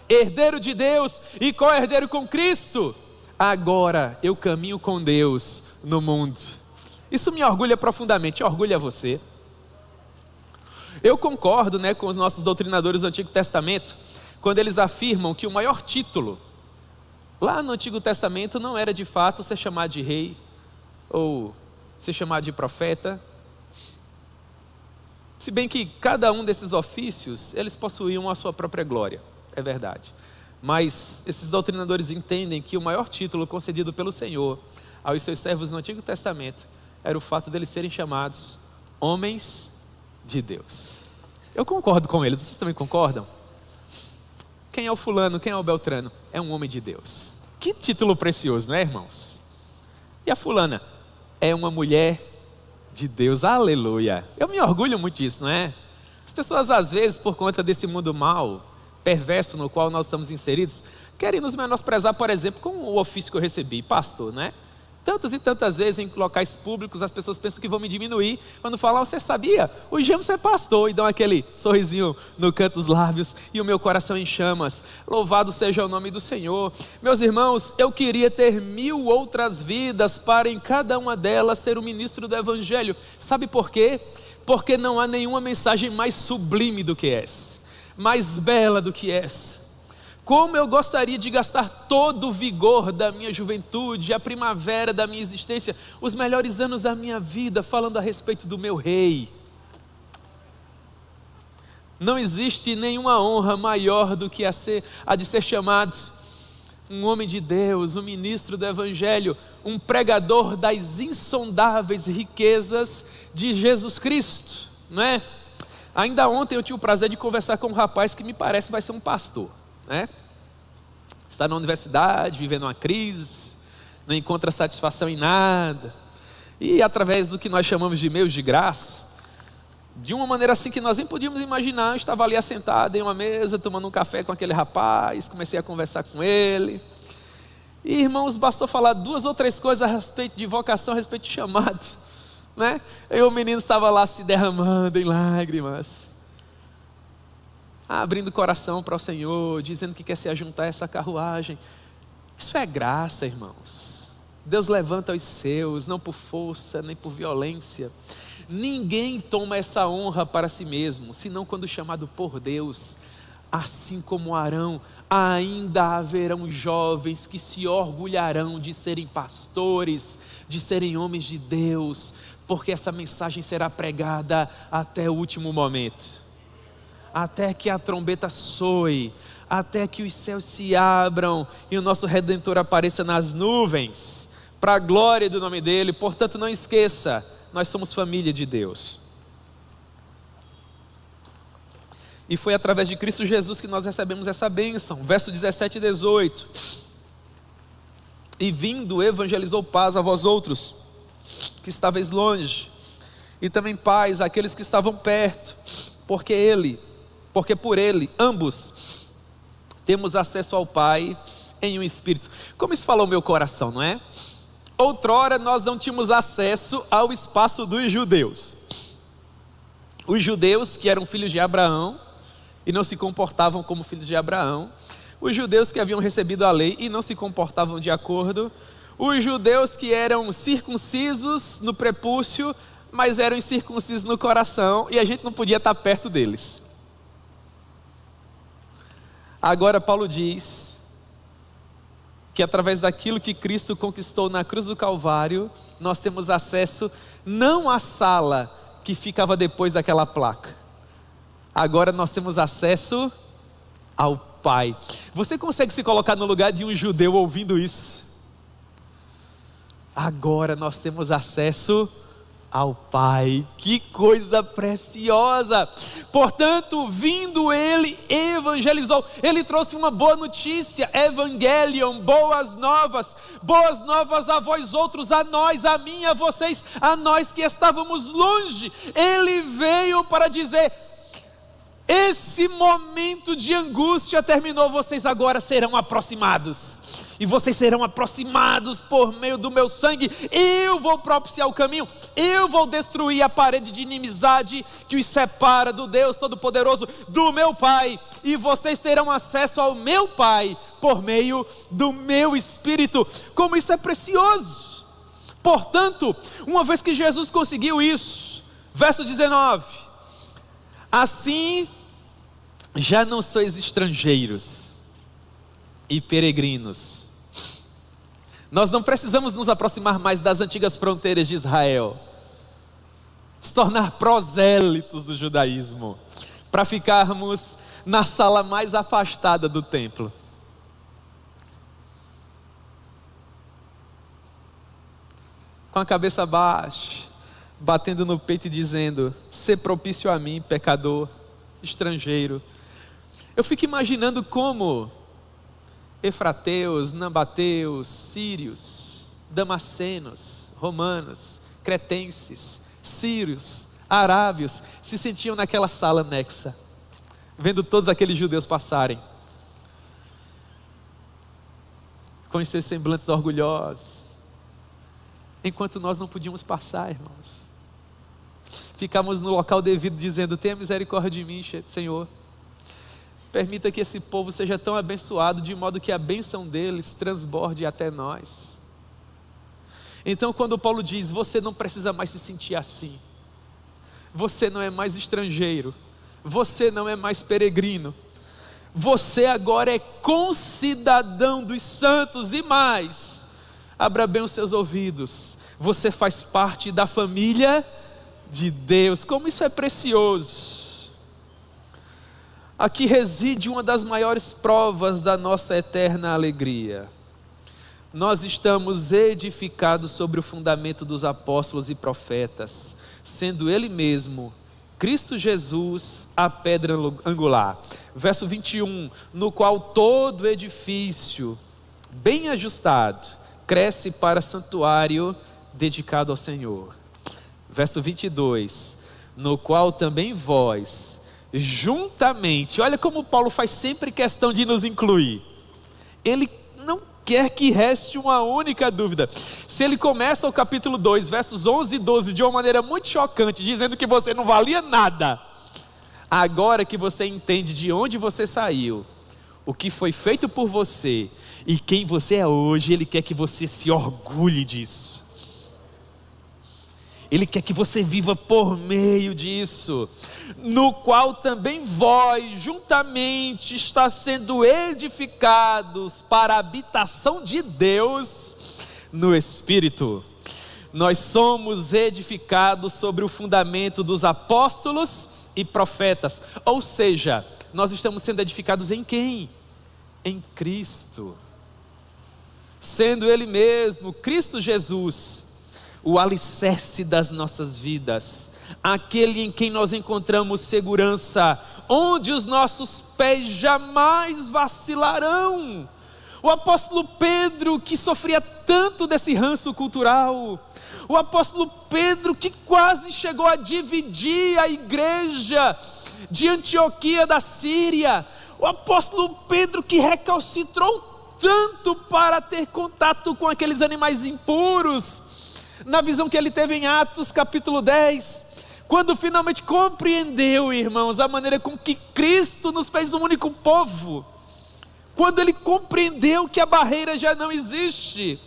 herdeiro de Deus e co-herdeiro com Cristo. Agora eu caminho com Deus no mundo. Isso me orgulha profundamente. Orgulha você? Eu concordo, com os nossos doutrinadores do Antigo Testamento, quando eles afirmam que o maior título lá no Antigo Testamento não era de fato ser chamado de rei ou ser chamado de profeta, se bem que cada um desses ofícios eles possuíam a sua própria glória, é verdade. Mas esses doutrinadores entendem que o maior título concedido pelo Senhor aos seus servos no Antigo Testamento era o fato deles serem chamados homens de Deus. Eu concordo com eles, vocês também concordam? Quem é o fulano, quem é o Beltrano? É um homem de Deus. Que título precioso, não é, irmãos? E a fulana? É uma mulher de Deus, aleluia. Eu me orgulho muito disso, não é? As pessoas às vezes, por conta desse mundo mau, perverso no qual nós estamos inseridos, querem nos menosprezar, por exemplo, com o ofício que eu recebi, pastor, né? Tantas e tantas vezes em locais públicos as pessoas pensam que vão me diminuir quando falam: você sabia? O James é pastor, e dão aquele sorrisinho no canto dos lábios, e o meu coração em chamas. Louvado seja o nome do Senhor. Meus irmãos, eu queria ter 1000 outras vidas para em cada uma delas ser o ministro do Evangelho. Sabe por quê? Porque não há nenhuma mensagem mais sublime do que essa, mais bela do que essa. Como eu gostaria de gastar todo o vigor da minha juventude, a primavera da minha existência, os melhores anos da minha vida falando a respeito do meu rei. Não existe nenhuma honra maior do que a de ser chamado um homem de Deus, um ministro do Evangelho, um pregador das insondáveis riquezas de Jesus Cristo, não é? Ainda ontem eu tive o prazer de conversar com um rapaz que me parece vai ser um pastor, né? Está na universidade, vivendo uma crise, não encontra satisfação em nada, e através do que nós chamamos de meios de graça, de uma maneira assim que nós nem podíamos imaginar, eu estava ali assentado em uma mesa, tomando um café com aquele rapaz, comecei a conversar com ele, e irmãos, bastou falar 2 ou 3 coisas a respeito de vocação, a respeito de chamados, né? E o menino estava lá se derramando em lágrimas, abrindo o coração para o Senhor, dizendo que quer se ajuntar a essa carruagem. Isso é graça, irmãos. Deus levanta os seus, não por força, nem por violência. Ninguém toma essa honra para si mesmo, senão quando chamado por Deus. Assim como Arão, ainda haverão jovens que se orgulharão de serem pastores, de serem homens de Deus, porque essa mensagem será pregada até o último momento, até que a trombeta soe, até que os céus se abram e o nosso Redentor apareça nas nuvens, para a glória do nome dele. Portanto, não esqueça, nós somos família de Deus, e foi através de Cristo Jesus que nós recebemos essa bênção. Verso 17 e 18: e vindo evangelizou paz a vós outros, que estáveis longe, e também paz àqueles que estavam perto, porque por ele, ambos, temos acesso ao Pai em um Espírito. Como isso falou o meu coração, não é? Outrora nós não tínhamos acesso ao espaço dos judeus. Os judeus que eram filhos de Abraão e não se comportavam como filhos de Abraão. Os judeus que haviam recebido a lei e não se comportavam de acordo. Os judeus que eram circuncisos no prepúcio, mas eram incircuncisos no coração, e a gente não podia estar perto deles. Agora Paulo diz que através daquilo que Cristo conquistou na cruz do Calvário, nós temos acesso não à sala que ficava depois daquela placa. Agora nós temos acesso ao Pai. Você consegue se colocar no lugar de um judeu ouvindo isso? Agora nós temos acesso ao Pai. Que coisa preciosa! Portanto, vindo ele, evangelizou. Ele trouxe uma boa notícia, evangelion, boas novas a vós outros, a nós, a mim, a vocês, a nós que estávamos longe. Ele veio para dizer: esse momento de angústia terminou, vocês agora serão aproximados, e vocês serão aproximados por meio do meu sangue. Eu vou propiciar o caminho, eu vou destruir a parede de inimizade que os separa do Deus Todo-Poderoso, do meu Pai, e vocês terão acesso ao meu Pai por meio do meu Espírito. Como isso é precioso! Portanto, uma vez que Jesus conseguiu isso, verso 19: assim já não sois estrangeiros e peregrinos. Nós não precisamos nos aproximar mais das antigas fronteiras de Israel, se tornar prosélitos do judaísmo, para ficarmos na sala mais afastada do templo. Com a cabeça baixa, batendo no peito e dizendo: sê propício a mim, pecador, estrangeiro. Eu fico imaginando como efrateus, nabateus, sírios, damascenos, romanos, cretenses, sírios, arábios se sentiam naquela sala anexa, vendo todos aqueles judeus passarem, com os seus semblantes orgulhosos, enquanto nós não podíamos passar, irmãos. Ficamos no local devido dizendo: tenha misericórdia de mim, Senhor. Permita que esse povo seja tão abençoado, de modo que a bênção deles transborde até nós. Então, quando Paulo diz: você não precisa mais se sentir assim, você não é mais estrangeiro, você não é mais peregrino, você agora é concidadão dos santos, e mais, abra bem os seus ouvidos, você faz parte da família de Deus. Como isso é precioso! Aqui reside uma das maiores provas da nossa eterna alegria. Nós estamos edificados sobre o fundamento dos apóstolos e profetas, sendo Ele mesmo, Cristo Jesus, a pedra angular. Verso 21, no qual todo edifício, bem ajustado, cresce para santuário dedicado ao Senhor. Verso 22, no qual também vós, juntamente, olha como Paulo faz sempre questão de nos incluir. Ele não quer que reste uma única dúvida. Se ele começa o capítulo 2, versos 11 e 12, de uma maneira muito chocante, dizendo que você não valia nada, agora que você entende de onde você saiu, o que foi feito por você e quem você é hoje, ele quer que você se orgulhe disso. Ele quer que você viva por meio disso, no qual também vós juntamente está sendo edificados para a habitação de Deus no Espírito. Nós somos edificados sobre o fundamento dos apóstolos e profetas, ou seja, nós estamos sendo edificados em quem? Em Cristo, sendo Ele mesmo, Cristo Jesus, o alicerce das nossas vidas, aquele em quem nós encontramos segurança, onde os nossos pés jamais vacilarão. O apóstolo Pedro, que sofria tanto desse ranço cultural, o apóstolo Pedro que quase chegou a dividir a igreja de Antioquia da Síria, o apóstolo Pedro que recalcitrou tanto para ter contato com aqueles animais impuros, na visão que ele teve em Atos capítulo 10, quando finalmente compreendeu, irmãos, a maneira com que Cristo nos fez um único povo, quando ele compreendeu que a barreira já não existe,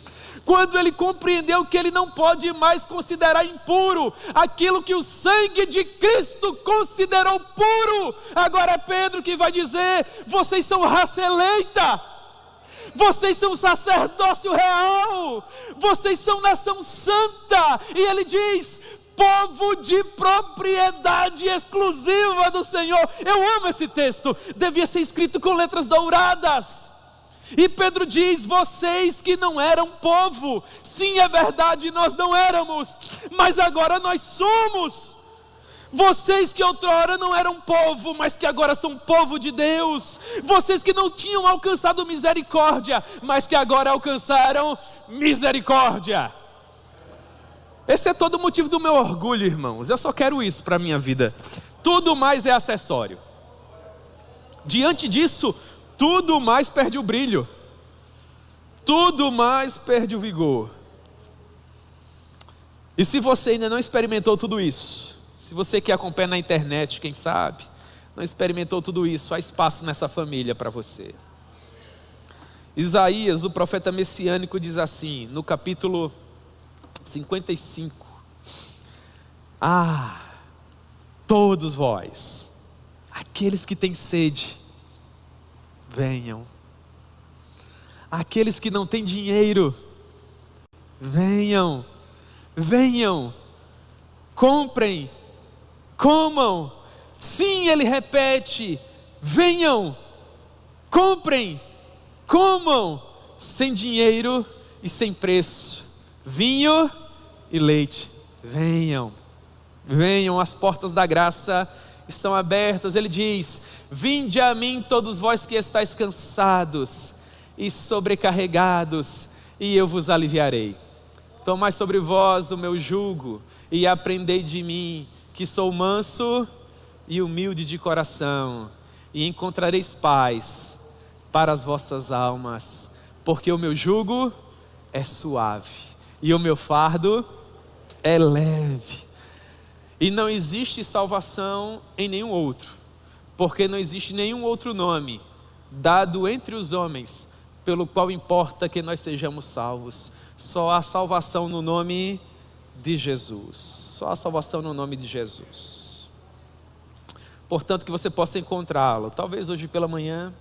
quando ele compreendeu que ele não pode mais considerar impuro aquilo que o sangue de Cristo considerou puro, agora é Pedro que vai dizer: vocês são raça eleita, vocês são sacerdócio real, vocês são nação santa, e ele diz: povo de propriedade exclusiva do Senhor. Eu amo esse texto, devia ser escrito com letras douradas. E Pedro diz: vocês que não eram povo, sim, é verdade, nós não éramos, mas agora nós somos. Vocês que outrora não eram povo, mas que agora são povo de Deus. Vocês que não tinham alcançado misericórdia, mas que agora alcançaram misericórdia. Esse é todo o motivo do meu orgulho, irmãos. Eu só quero isso para a minha vida. Tudo mais é acessório. Diante disso, tudo mais perde o brilho, tudo mais perde o vigor. E se você ainda não experimentou tudo isso, se você que acompanha na internet, quem sabe, não experimentou tudo isso, há espaço nessa família para você. Isaías, o profeta messiânico, diz assim, no capítulo 55: todos vós, aqueles que têm sede, venham. Aqueles que não têm dinheiro, venham. Venham, comprem, comam. Sim, ele repete: venham, comprem, comam, sem dinheiro e sem preço, vinho e leite. Venham, venham, as portas da graça estão abertas. Ele diz: vinde a mim todos vós que estáis cansados e sobrecarregados, e eu vos aliviarei. Tomai sobre vós o meu jugo e aprendei de mim, que sou manso e humilde de coração, e encontrareis paz para as vossas almas, porque o meu jugo é suave e o meu fardo é leve. E não existe salvação em nenhum outro, porque não existe nenhum outro nome dado entre os homens pelo qual importa que nós sejamos salvos. Só há salvação no nome de Jesus. Só há salvação no nome de Jesus. Portanto, que você possa encontrá-lo, talvez hoje pela manhã,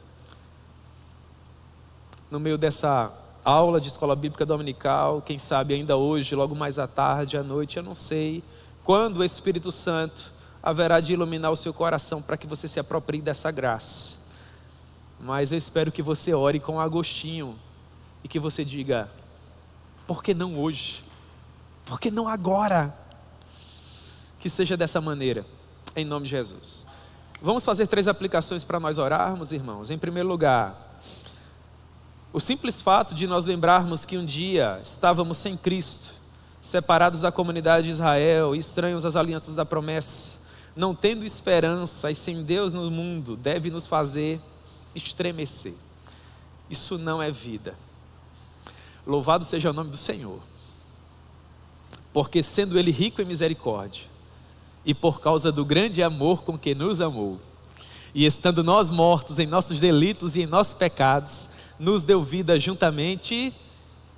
no meio dessa aula de escola bíblica dominical, quem sabe ainda hoje, logo mais à tarde, à noite, eu não sei quando o Espírito Santo haverá de iluminar o seu coração para que você se aproprie dessa graça. Mas eu espero que você ore com Agostinho e que você diga: por que não hoje? Por que não agora? Que seja dessa maneira, em nome de Jesus. Vamos fazer 3 aplicações para nós orarmos, irmãos. Em primeiro lugar, o simples fato de nós lembrarmos que um dia estávamos sem Cristo, separados da comunidade de Israel, estranhos às alianças da promessa, não tendo esperança e sem Deus no mundo, deve nos fazer estremecer. Isso não é vida. Louvado seja o nome do Senhor, porque sendo Ele rico em misericórdia, e por causa do grande amor com que nos amou, e estando nós mortos em nossos delitos e em nossos pecados, nos deu vida juntamente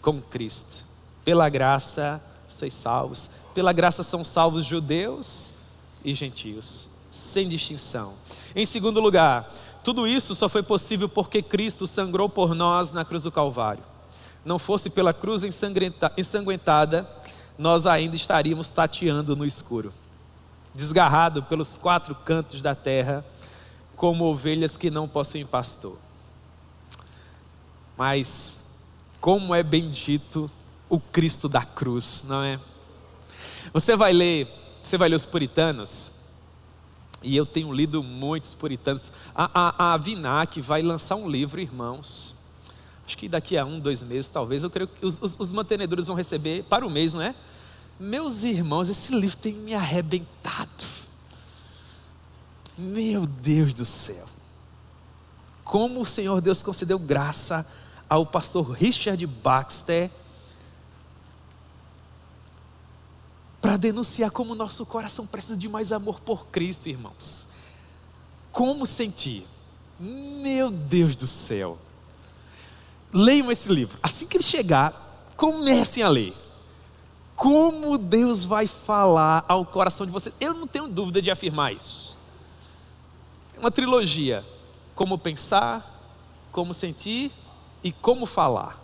com Cristo. Pela graça sois salvos. Pela graça são salvos judeus e gentios, sem distinção. Em segundo lugar, tudo isso só foi possível porque Cristo sangrou por nós na cruz do Calvário. Não fosse pela cruz ensanguentada, nós ainda estaríamos tateando no escuro, desgarrado pelos 4 cantos da terra, como ovelhas que não possuem pastor. Mas como é bendito o Cristo da cruz, não é? Você vai ler os puritanos, e eu tenho lido muitos puritanos. A Vinac vai lançar um livro, irmãos, acho que daqui a 1, 2 meses talvez, eu creio que os mantenedores vão receber para o mês, não é? Meus irmãos, esse livro tem me arrebentado. Meu Deus do céu, como o Senhor Deus concedeu graça ao pastor Richard Baxter para denunciar como nosso coração precisa de mais amor por Cristo, irmãos. Como sentir? Meu Deus do céu. Leiam esse livro. Assim que ele chegar, comecem a ler. Como Deus vai falar ao coração de vocês. Eu não tenho dúvida de afirmar isso. É uma trilogia. Como pensar, como sentir e como falar.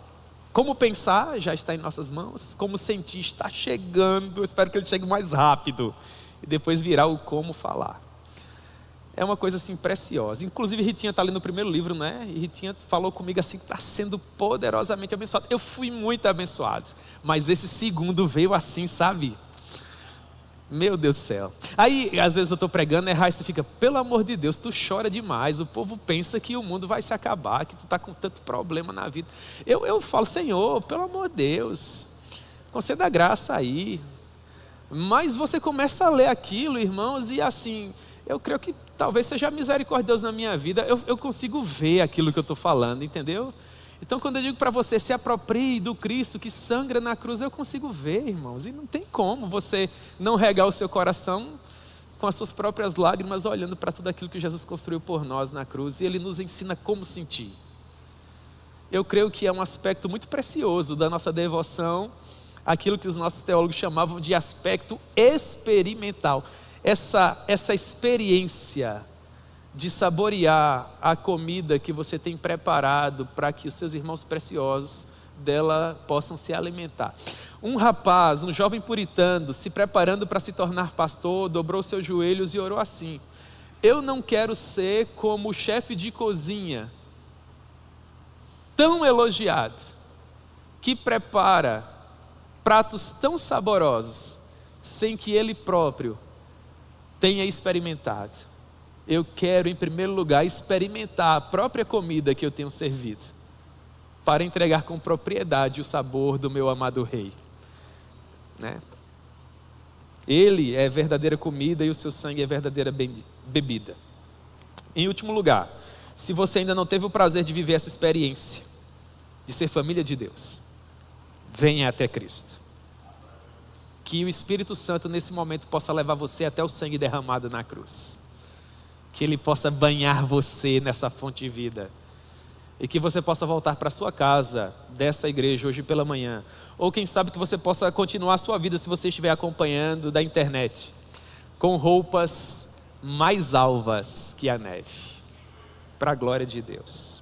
Como pensar já está em nossas mãos. Como sentir está chegando. Eu espero que ele chegue mais rápido. E depois virá o como falar. É uma coisa assim preciosa. Inclusive Ritinha está ali no primeiro livro, né? E Ritinha falou comigo assim que está sendo poderosamente abençoado. Eu fui muito abençoado. Mas esse segundo veio assim, sabe? Meu Deus do céu. Aí às vezes eu estou pregando, e você fica: pelo amor de Deus, tu chora demais. O povo pensa que o mundo vai se acabar, que tu está com tanto problema na vida. Eu falo: Senhor, pelo amor de Deus, conceda graça aí. Mas você começa a ler aquilo, irmãos, e assim, eu creio que talvez seja misericordioso na minha vida. Eu consigo ver aquilo que eu estou falando, entendeu? Então quando eu digo para você: se aproprie do Cristo que sangra na cruz, eu consigo ver, irmãos. E não tem como você não regar o seu coração com as suas próprias lágrimas, olhando para tudo aquilo que Jesus construiu por nós na cruz. E Ele nos ensina como sentir. Eu creio que é um aspecto muito precioso da nossa devoção, aquilo que os nossos teólogos chamavam de aspecto experimental. Essa experiência de saborear a comida que você tem preparado para que os seus irmãos preciosos dela possam se alimentar. Um rapaz, um jovem puritano, se preparando para se tornar pastor, dobrou seus joelhos e orou assim: eu não quero ser como o chefe de cozinha, tão elogiado, que prepara pratos tão saborosos, sem que ele próprio tenha experimentado. Eu quero, em primeiro lugar, experimentar a própria comida que eu tenho servido, para entregar com propriedade o sabor do meu amado Rei, né? Ele é verdadeira comida e o seu sangue é verdadeira bebida. Em último lugar, se você ainda não teve o prazer de viver essa experiência, de ser família de Deus, venha até Cristo. Que o Espírito Santo nesse momento possa levar você até o sangue derramado na cruz. Que Ele possa banhar você nessa fonte de vida. E que você possa voltar para a sua casa dessa igreja hoje pela manhã. Ou quem sabe que você possa continuar a sua vida, se você estiver acompanhando da internet, com roupas mais alvas que a neve. Para a glória de Deus.